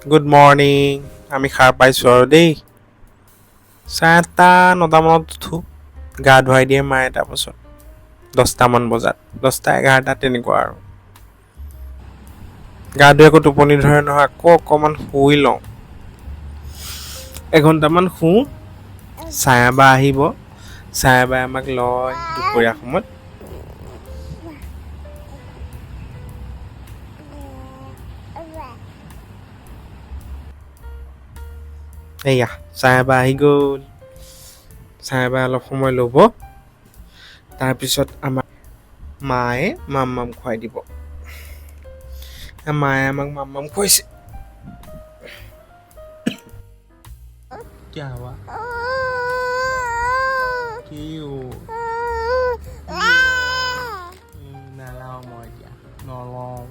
Good morning আমি সাৰ পাইছোঁ আৰু দেই 9:30 উঠো গা ধুৱাই দিয়ে মায়ে তাৰপাছত 10টামান বজাত 10টা 11টা তেনেকুৱা আৰু গা ধুই আকৌ টোপনি ধৰে নহয় আকৌ অকণমান শুই লওঁ এঘণ্টামান শুওঁ ছায়াবা আহিব ছায়াবাই আমাক লয় দুপৰীয়া সময়ত এয়া ছায়াবা আহি গ'ল ছায়াবাই অলপ সময় ল'ব তাৰপিছত আমাক মায়ে মাম খুৱাই দিব মায়ে আমাক মাম খুৱাইছে क्या हुआ क्यों নালাও মই এতিয়া নলওঁ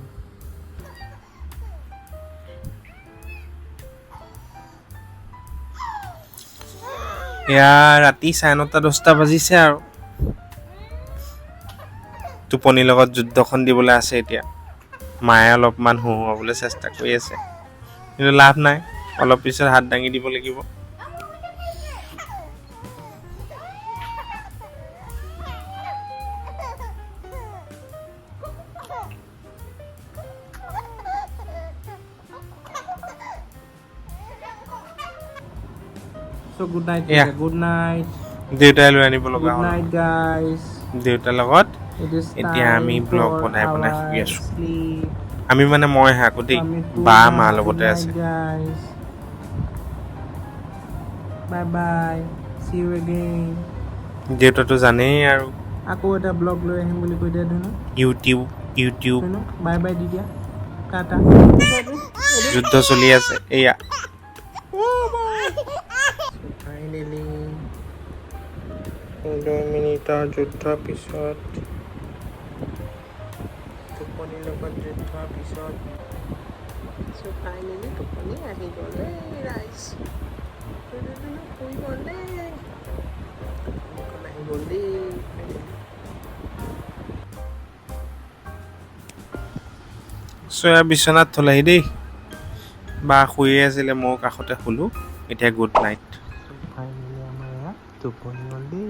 এয়া ৰাতি 9:30 বাজিছে আৰু টোপনিৰ লগত যুদ্ধখন দিবলৈ আছে এতিয়া মায়ে অলপমান হুহুৱাবলৈ চেষ্টা কৰি আছে কিন্তু লাভ নাই অলপ পিছত হাত দাঙি দিব লাগিব So good night. Yeah. Good night. দেউতাই লৈ আনিব লগা Good হ'ল night, guys. দেউতাৰ লগত It is এতিয়া আমি time ব্লগ for বনাই our শুই আছোঁ sleep. আমি মানে মই আকৌ দেই Family tour বা now. মা Good লগতে night, আছে guys. Bye bye. See you again. দেউতাতো জানেই আৰু আকৌ এটা ব্লগ লৈ আহিম বুলি কৈ দিয়া ধুনু YouTube Dhunu bye by the দিয়া টাটা যুদ্ধ চলি আছে এয়া ফাইনেলি 2 মিনিটৰ যুদ্ধৰ পিছত টোপনিৰ লগত যুদ্ধৰ পিছত ফাইনেলি টোপনি আহি গ'লে ৰাইজ শুই গ'লে আহি গ'ল দেই চয়া বিচনাত থলেহি দেই বা শুয়ে আছিলে ময়ো কাষতে শুলোঁ এতিয়া গুড নাইট ফাইনেলি আমাৰ ইয়াত টোপনি গ'ল দেই